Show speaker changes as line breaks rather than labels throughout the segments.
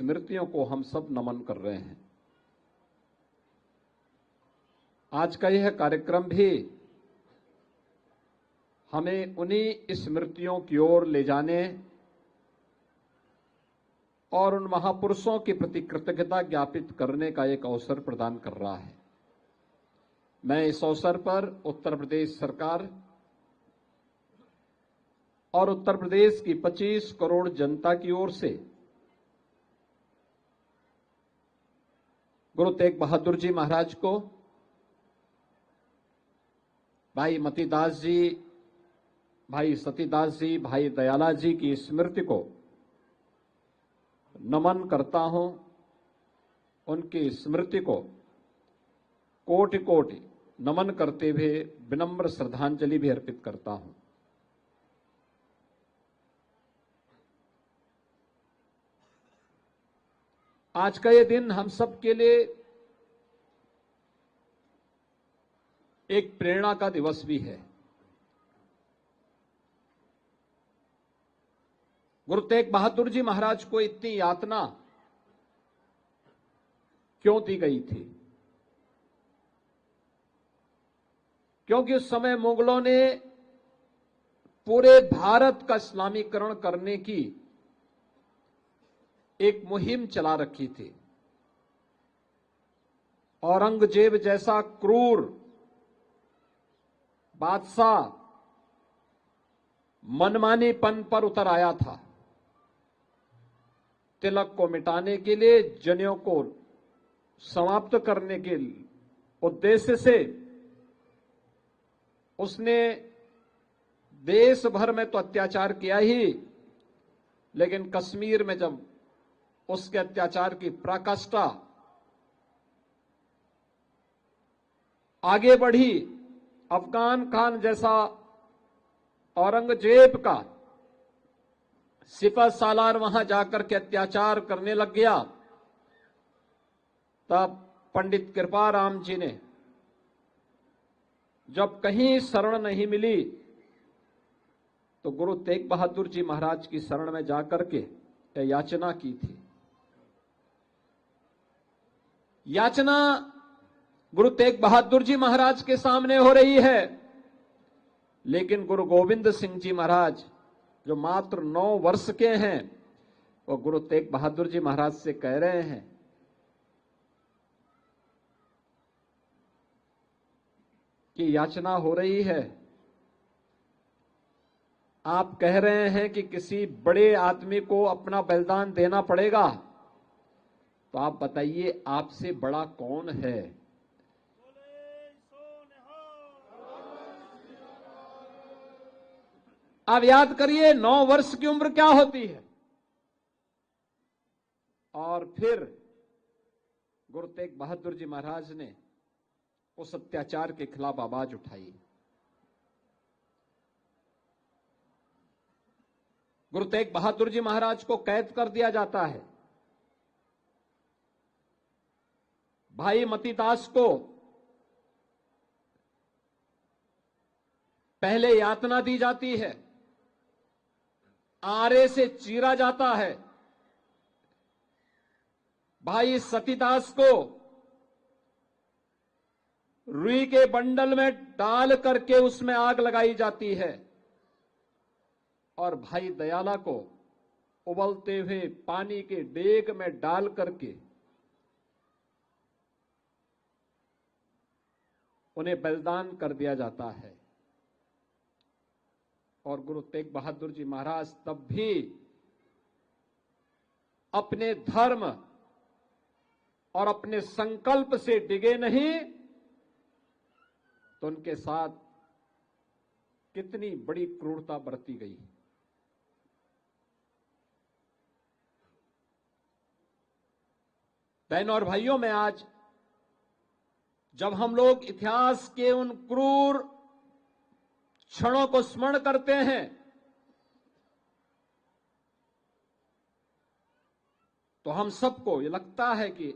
स्मृतियों को हम सब नमन कर रहे हैं। आज का यह कार्यक्रम भी हमें उन्हीं स्मृतियों की ओर ले जाने और उन महापुरुषों के प्रति कृतज्ञता ज्ञापित करने का एक अवसर प्रदान कर रहा है। मैं इस अवसर पर उत्तर प्रदेश सरकार और उत्तर प्रदेश की 25 करोड़ जनता की ओर से गुरु तेग बहादुर जी महाराज को, भाई मतीदास जी, भाई सतीदास जी, भाई दयाला जी की स्मृति को नमन करता हूं। उनकी स्मृति को कोटि कोटि नमन करते हुए विनम्र श्रद्धांजलि भी अर्पित करता हूं। आज का ये दिन हम सब के लिए एक प्रेरणा का दिवस भी है। गुरु तेग बहादुर जी महाराज को इतनी यातना क्यों दी गई थी? क्योंकि उस समय मुगलों ने पूरे भारत का इस्लामीकरण करने की एक मुहिम चला रखी थी। औरंगजेब जैसा क्रूर बादशाह मनमानीपन पर उतर आया था। तिलक को मिटाने के लिए, जनेऊ को समाप्त करने के उद्देश्य से उसने देश भर में तो अत्याचार किया ही, लेकिन कश्मीर में जब उसके अत्याचार की पराकाष्ठा आगे बढ़ी, अफगान खान जैसा औरंगजेब का सिपह सालार वहां जाकर के अत्याचार करने लग गया, तब पंडित कृपाराम जी ने जब कहीं शरण नहीं मिली तो गुरु तेग बहादुर जी महाराज की शरण में जाकर के याचना की थी। याचना गुरु तेग बहादुर जी महाराज के सामने हो रही है, लेकिन गुरु गोविंद सिंह जी महाराज जो मात्र 9 वर्ष के हैं, वो गुरु तेग बहादुर जी महाराज से कह रहे हैं कि याचना हो रही है, आप कह रहे हैं कि किसी बड़े आदमी को अपना बलिदान देना पड़ेगा, तो आप बताइए आपसे बड़ा कौन है? आप याद करिए 9 वर्ष की उम्र क्या होती है। और फिर गुरु तेग बहादुर जी महाराज ने उस अत्याचार के खिलाफ आवाज उठाई। गुरु तेग बहादुर जी महाराज को कैद कर दिया जाता है। भाई मतीदास को पहले यातना दी जाती है, आरे से चीरा जाता है। भाई सतीदास को रुई के बंडल में डाल करके उसमें आग लगाई जाती है, और भाई दयाला को उबलते हुए पानी के डेग में डाल करके उन्हें बलिदान कर दिया जाता है। और गुरु तेग बहादुर जी महाराज तब भी अपने धर्म और अपने संकल्प से डिगे नहीं, तो उनके साथ कितनी बड़ी क्रूरता बरती गई। बहनों और भाइयों, में आज जब हम लोग इतिहास के उन क्रूर क्षणों को स्मरण करते हैं, तो हम सबको ये लगता है कि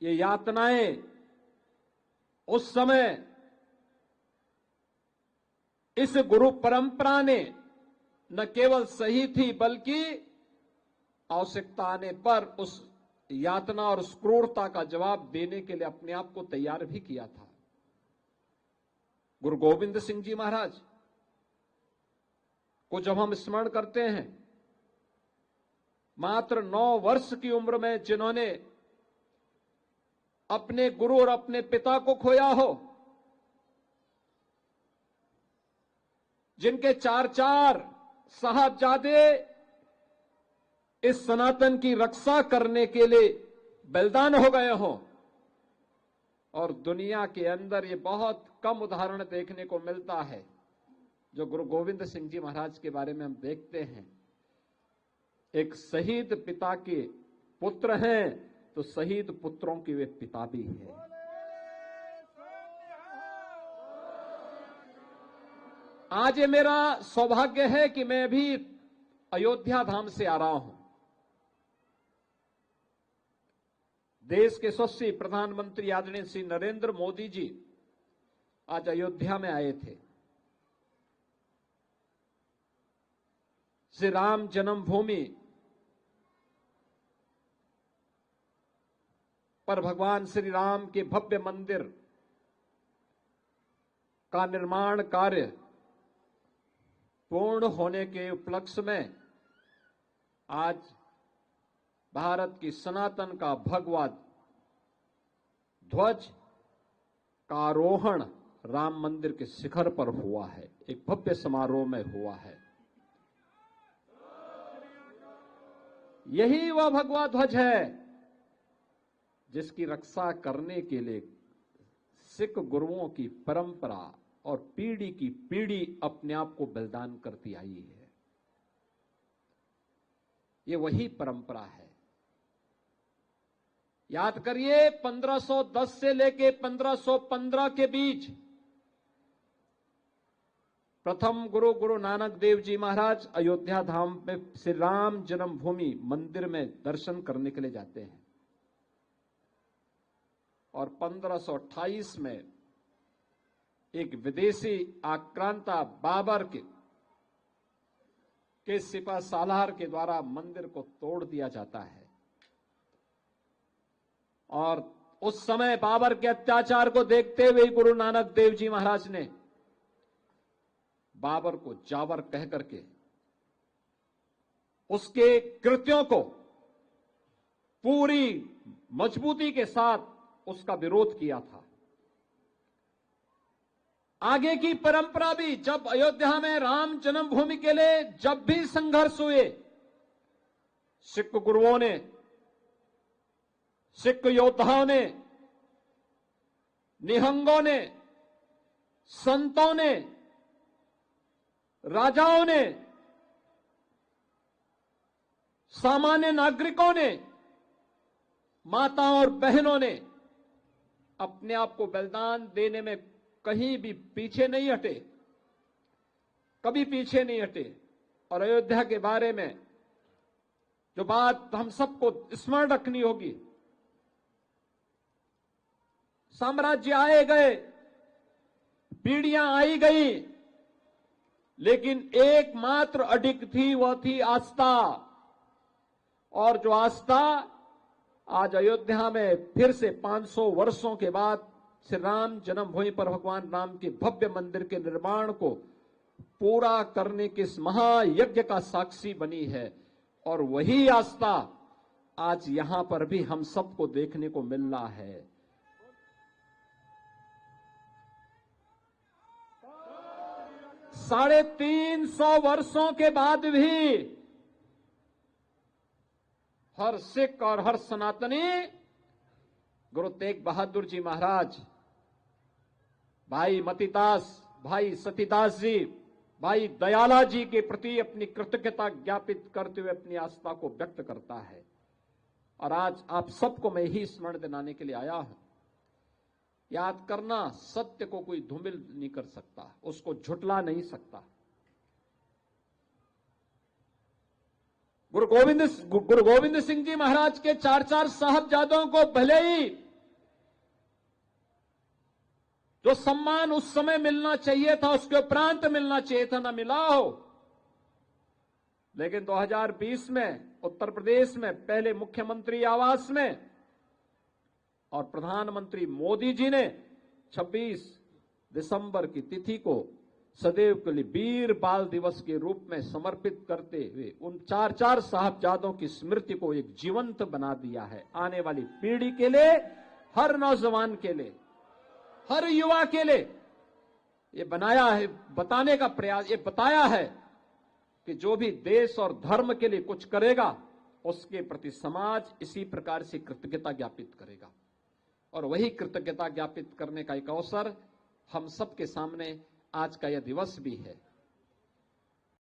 ये यातनाएं उस समय इस गुरु परंपरा ने न केवल सही थी, बल्कि आवश्यकता आने पर उस यातना और उस क्रूरता का जवाब देने के लिए अपने आप को तैयार भी किया था। गुरु गोविंद सिंह जी महाराज को जब हम स्मरण करते हैं, मात्र 9 वर्ष की उम्र में जिन्होंने अपने गुरु और अपने पिता को खोया हो, जिनके 4 साहबजादे इस सनातन की रक्षा करने के लिए बलिदान हो गए हों, और दुनिया के अंदर ये बहुत कम उदाहरण देखने को मिलता है। जो गुरु गोविंद सिंह जी महाराज के बारे में हम देखते हैं, एक शहीद पिता के पुत्र हैं तो शहीद पुत्रों के वे पिता भी हैं। आज ये मेरा सौभाग्य है कि मैं भी अयोध्या धाम से आ रहा हूं। देश के यशस्वी प्रधानमंत्री आदरणीय श्री नरेंद्र मोदी जी आज अयोध्या में आए थे। श्री राम जन्मभूमि पर भगवान श्री राम के भव्य मंदिर का निर्माण कार्य पूर्ण होने के उपलक्ष्य में आज भारत की सनातन का भगवा ध्वज का आरोहण राम मंदिर के शिखर पर हुआ है, एक भव्य समारोह में हुआ है। यही वह भगवा ध्वज है जिसकी रक्षा करने के लिए सिख गुरुओं की परंपरा और पीढ़ी की पीढ़ी अपने आप को बलिदान करती आई है। ये वही परंपरा है। याद करिए, 1510 से लेके 1515 के बीच प्रथम गुरु नानक देव जी महाराज अयोध्या धाम में श्री राम जन्मभूमि मंदिर में दर्शन करने के लिए जाते हैं, और 1528 में एक विदेशी आक्रांता बाबर के सिपा सालार के द्वारा मंदिर को तोड़ दिया जाता है। और उस समय बाबर के अत्याचार को देखते हुए गुरु नानक देव जी महाराज ने बाबर को जावर कह करके उसके कृत्यों को पूरी मजबूती के साथ उसका विरोध किया था। आगे की परंपरा भी, जब अयोध्या में राम जन्मभूमि के लिए जब भी संघर्ष हुए, सिख गुरुओं ने, सिख योद्धाओं ने, निहंगों ने, संतों ने, राजाओं ने, सामान्य नागरिकों ने, माताओं और बहनों ने अपने आप को बलिदान देने में कहीं भी पीछे नहीं हटे, कभी पीछे नहीं हटे। और अयोध्या के बारे में जो बात हम सबको स्मरण रखनी होगी, साम्राज्य आए गए, पीढ़ियां आई गई, लेकिन एकमात्र अडिग थी, वह थी आस्था। और जो आस्था आज अयोध्या में फिर से 500 वर्षों के बाद श्री राम जन्मभूमि पर भगवान राम के भव्य मंदिर के निर्माण को पूरा करने के इस महायज्ञ का साक्षी बनी है। और वही आस्था आज यहां पर भी हम सबको देखने को मिल रहा है। साढ़े 300 वर्षों के बाद भी हर सिख और हर सनातनी गुरु तेग बहादुर जी महाराज, भाई मतीदास, भाई सतीदास जी, भाई दयाला जी के प्रति अपनी कृतज्ञता ज्ञापित करते हुए अपनी आस्था को व्यक्त करता है। और आज आप सबको मैं ही स्मरण दिलाने के लिए आया हूं। याद करना, सत्य को कोई धूमिल नहीं कर सकता, उसको झुटला नहीं सकता। गुरु गोविंद सिंह जी महाराज के 4 साहबजादों को भले ही जो सम्मान उस समय मिलना चाहिए था, उसके उपरांत मिलना चाहिए था, ना मिला हो, लेकिन 2020 में उत्तर प्रदेश में पहले मुख्यमंत्री आवास में और प्रधानमंत्री मोदी जी ने 26 दिसंबर की तिथि को सदैव के लिए वीर बाल दिवस के रूप में समर्पित करते हुए उन 4 साहबजादों की स्मृति को एक जीवंत बना दिया है। आने वाली पीढ़ी के लिए, हर नौजवान के लिए, हर युवा के लिए ये बनाया है, बताने का प्रयास, ये बताया है कि जो भी देश और धर्म के लिए कुछ करेगा उसके प्रति समाज इसी प्रकार से कृतज्ञता ज्ञापित करेगा। और वही कृतज्ञता ज्ञापित करने का एक अवसर हम सबके सामने आज का यह दिवस भी है।